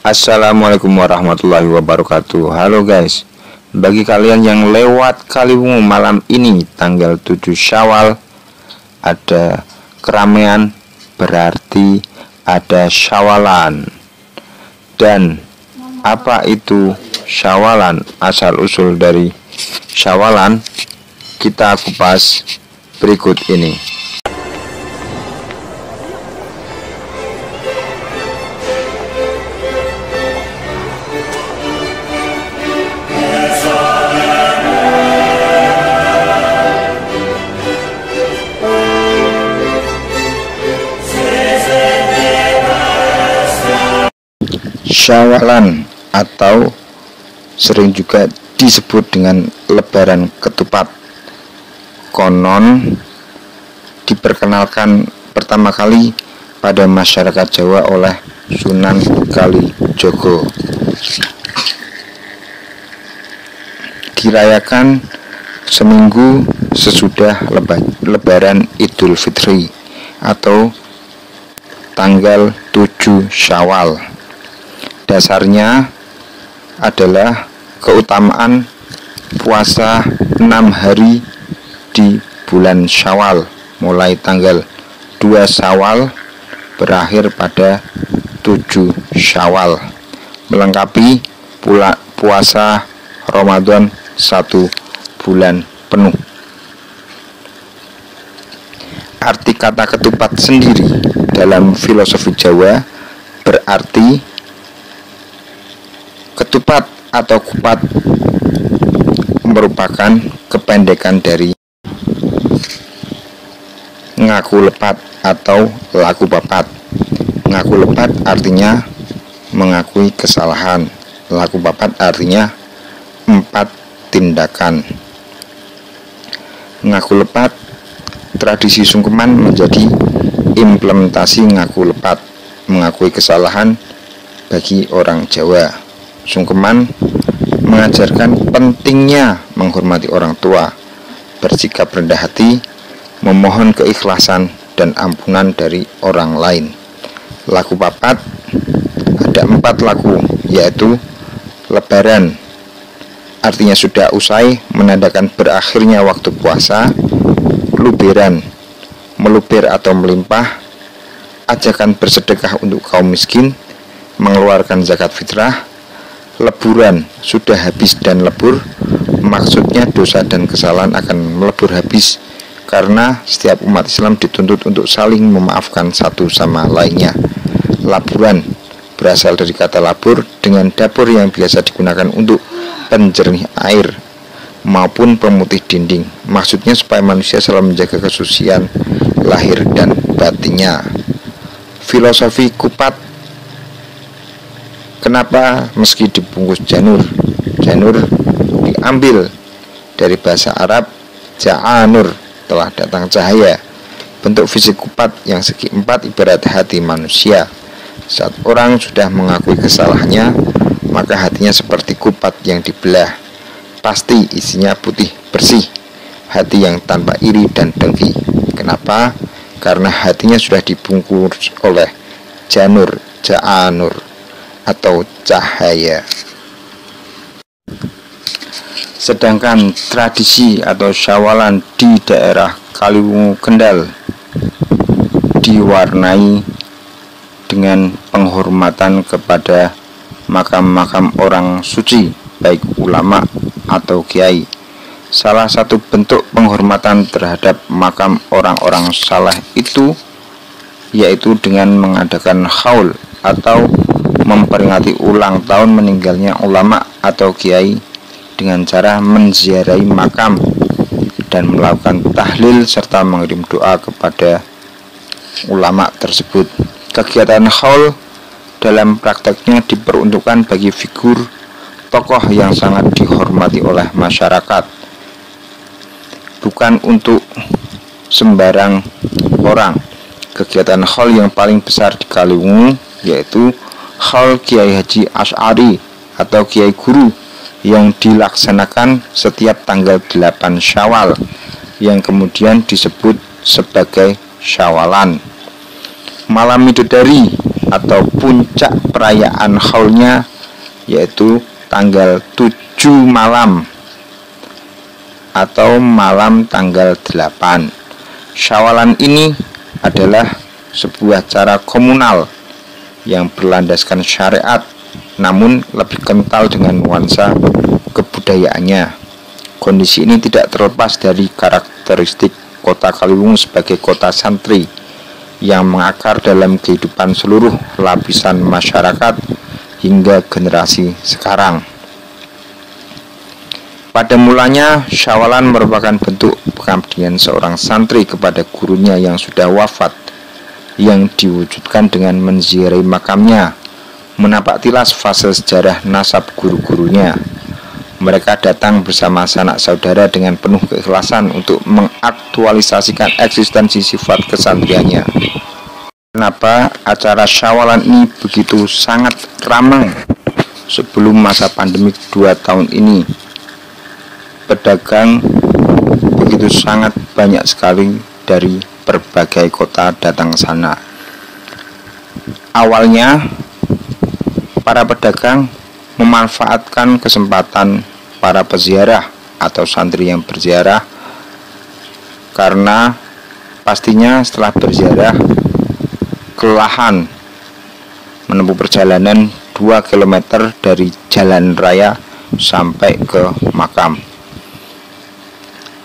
Assalamualaikum warahmatullahi wabarakatuh. Halo guys, bagi kalian yang lewat Kaliwungu malam ini tanggal 7 Syawal, ada keramaian, berarti ada syawalan. Dan apa itu syawalan? Asal usul dari syawalan kita kupas berikut ini. Syawalan atau sering juga disebut dengan Lebaran Ketupat, konon diperkenalkan pertama kali pada masyarakat Jawa oleh Sunan Kalijogo. Dirayakan seminggu sesudah Lebaran Idul Fitri atau tanggal 7 Syawal. Dasarnya adalah keutamaan puasa 6 hari di bulan Syawal, mulai tanggal 2 Syawal berakhir pada 7 Syawal, melengkapi puasa Ramadan 1 bulan penuh. Arti kata ketupat sendiri dalam filosofi Jawa berarti ketupat atau kupat merupakan kependekan dari ngaku lepat atau laku papat. Ngaku lepat artinya mengakui kesalahan, laku papat artinya 4 tindakan. Ngaku lepat, tradisi sungkeman menjadi implementasi ngaku lepat, mengakui kesalahan bagi orang Jawa. Sungkeman mengajarkan pentingnya menghormati orang tua, bersikap rendah hati, memohon keikhlasan dan ampunan dari orang lain. Laku papat, ada 4 laku, yaitu Lebaran, artinya sudah usai, menandakan berakhirnya waktu puasa. Luberan, meluber atau melimpah, ajakan bersedekah untuk kaum miskin, mengeluarkan zakat fitrah. Leburan, sudah habis dan lebur, maksudnya dosa dan kesalahan akan melebur habis, karena setiap umat Islam dituntut untuk saling memaafkan satu sama lainnya. Laburan berasal dari kata labur, dengan dapur yang biasa digunakan untuk penjernih air maupun pemutih dinding. Maksudnya supaya manusia selalu menjaga kesucian lahir dan batinnya. Filosofi kupat, kenapa meski dibungkus janur? Janur diambil dari bahasa Arab ja'anur, telah datang cahaya. Bentuk fisik kupat yang segi 4 ibarat hati manusia. Saat orang sudah mengakui kesalahannya, maka hatinya seperti kupat yang dibelah. Pasti isinya putih bersih, hati yang tanpa iri dan dengki. Kenapa? Karena hatinya sudah dibungkus oleh janur, ja'anur atau cahaya. Sedangkan tradisi atau syawalan di daerah Kaliwungu Kendal diwarnai dengan penghormatan kepada makam-makam orang suci, baik ulama atau kiai. Salah satu bentuk penghormatan terhadap makam orang-orang saleh itu yaitu dengan mengadakan haul atau memperingati ulang tahun meninggalnya ulama atau kiai dengan cara menziarahi makam dan melakukan tahlil serta mengirim doa kepada ulama tersebut. Kegiatan haul dalam prakteknya diperuntukkan bagi figur tokoh yang sangat dihormati oleh masyarakat, bukan untuk sembarang orang. Kegiatan haul yang paling besar di Kaliwungu yaitu Haul Kiai Haji Asy'ari atau Kiai Guru yang dilaksanakan setiap tanggal 8 Syawal, yang kemudian disebut sebagai Syawalan. Malam Midodari atau puncak perayaan haulnya yaitu tanggal 7 malam atau malam tanggal 8. Syawalan ini adalah sebuah cara komunal yang berlandaskan syariat namun lebih kental dengan nuansa kebudayaannya. Kondisi ini tidak terlepas dari karakteristik kota Kaliwungu sebagai kota santri yang mengakar dalam kehidupan seluruh lapisan masyarakat hingga generasi sekarang. Pada mulanya, syawalan merupakan bentuk pengabdian seorang santri kepada gurunya yang sudah wafat, yang diwujudkan dengan menziarahi makamnya, menapaktilas fase sejarah nasab guru-gurunya. Mereka datang bersama sanak saudara dengan penuh keikhlasan untuk mengaktualisasikan eksistensi sifat kesantriannya. Kenapa acara syawalan ini begitu sangat ramai sebelum masa pandemik 2 tahun ini? Pedagang begitu sangat banyak sekali dari berbagai kota datang ke sana. Awalnya para pedagang memanfaatkan kesempatan para peziarah atau santri yang berziarah, karena pastinya setelah berziarah kelelahan menempuh perjalanan 2 km dari jalan raya sampai ke makam.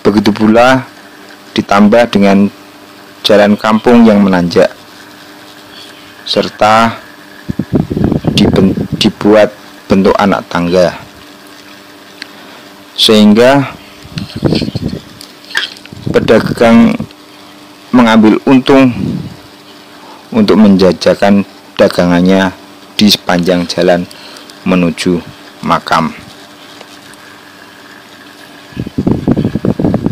Begitu pula ditambah dengan jalan kampung yang menanjak serta dibuat bentuk anak tangga, sehingga pedagang mengambil untung untuk menjajakan dagangannya di sepanjang jalan menuju makam.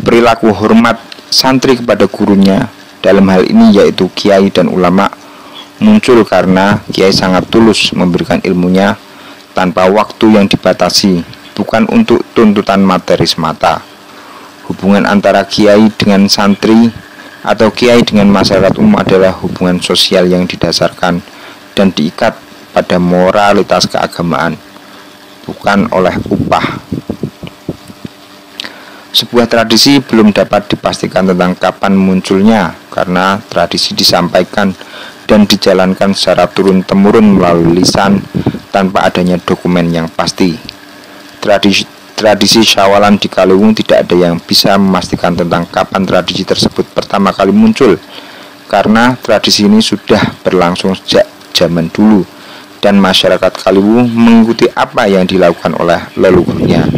Perilaku hormat santri kepada gurunya, dalam hal ini yaitu kiai dan ulama, muncul karena kiai sangat tulus memberikan ilmunya tanpa waktu yang dibatasi, bukan untuk tuntutan materi semata. Hubungan antara kiai dengan santri atau kiai dengan masyarakat umum adalah hubungan sosial yang didasarkan dan diikat pada moralitas keagamaan, bukan oleh upah. Sebuah tradisi belum dapat dipastikan tentang kapan munculnya, karena tradisi disampaikan dan dijalankan secara turun-temurun melalui lisan tanpa adanya dokumen yang pasti. Tradisi syawalan di Kaliwungu tidak ada yang bisa memastikan tentang kapan tradisi tersebut pertama kali muncul, karena tradisi ini sudah berlangsung sejak zaman dulu dan masyarakat Kaliwungu mengikuti apa yang dilakukan oleh leluhurnya.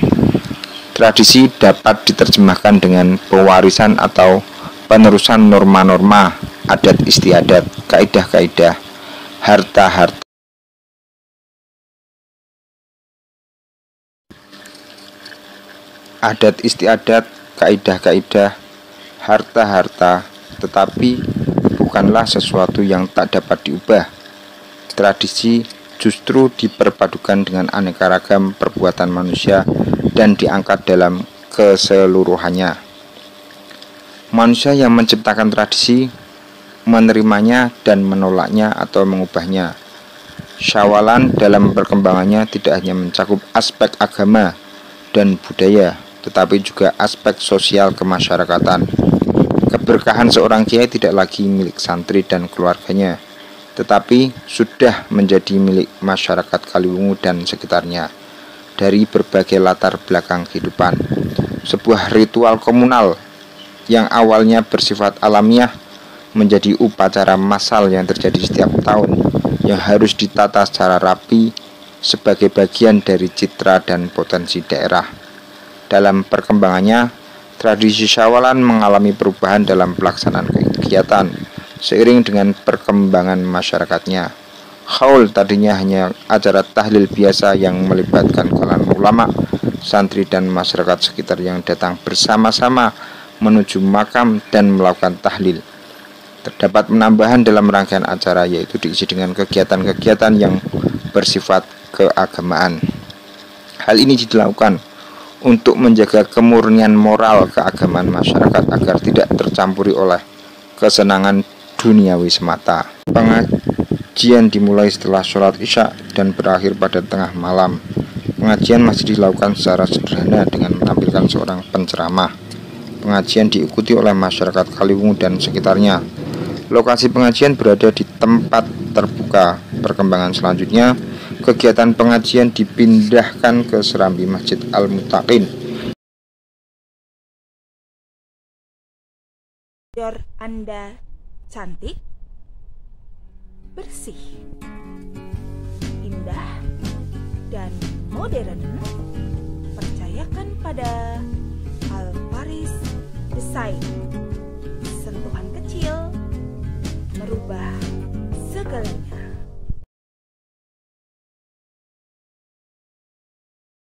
Tradisi dapat diterjemahkan dengan pewarisan atau penerusan norma-norma, adat istiadat, kaidah-kaidah, harta-harta, adat istiadat, kaidah-kaidah, harta-harta, tetapi bukanlah sesuatu yang tak dapat diubah. Tradisi justru diperpadukan dengan aneka ragam perbuatan manusia dan diangkat dalam keseluruhannya. Manusia yang menciptakan tradisi, menerimanya dan menolaknya atau mengubahnya. Syawalan dalam perkembangannya tidak hanya mencakup aspek agama dan budaya, tetapi juga aspek sosial kemasyarakatan. Keberkahan seorang kiai tidak lagi milik santri dan keluarganya, tetapi sudah menjadi milik masyarakat Kaliwungu dan sekitarnya dari berbagai latar belakang kehidupan. Sebuah ritual komunal yang awalnya bersifat alamiah menjadi upacara massal yang terjadi setiap tahun, yang harus ditata secara rapi sebagai bagian dari citra dan potensi daerah. Dalam perkembangannya, tradisi syawalan mengalami perubahan dalam pelaksanaan kegiatan seiring dengan perkembangan masyarakatnya. Haul tadinya hanya acara tahlil biasa yang melibatkan kalangan ulama, santri dan masyarakat sekitar yang datang bersama-sama menuju makam dan melakukan tahlil. Terdapat penambahan dalam rangkaian acara, yaitu diisi dengan kegiatan-kegiatan yang bersifat keagamaan. Hal ini dilakukan untuk menjaga kemurnian moral keagamaan masyarakat agar tidak tercampuri oleh kesenangan duniawi semata. Pengajian dimulai setelah sholat Isya dan berakhir pada tengah malam. Pengajian masih dilakukan secara sederhana dengan menampilkan seorang penceramah. Pengajian diikuti oleh masyarakat Kaliwungu dan sekitarnya. Lokasi pengajian berada di tempat terbuka. Perkembangan selanjutnya, kegiatan pengajian dipindahkan ke Serambi Masjid Al-Muttaqin. Anda cantik, bersih, indah, dan modern. Percayakan pada Al Paris Design.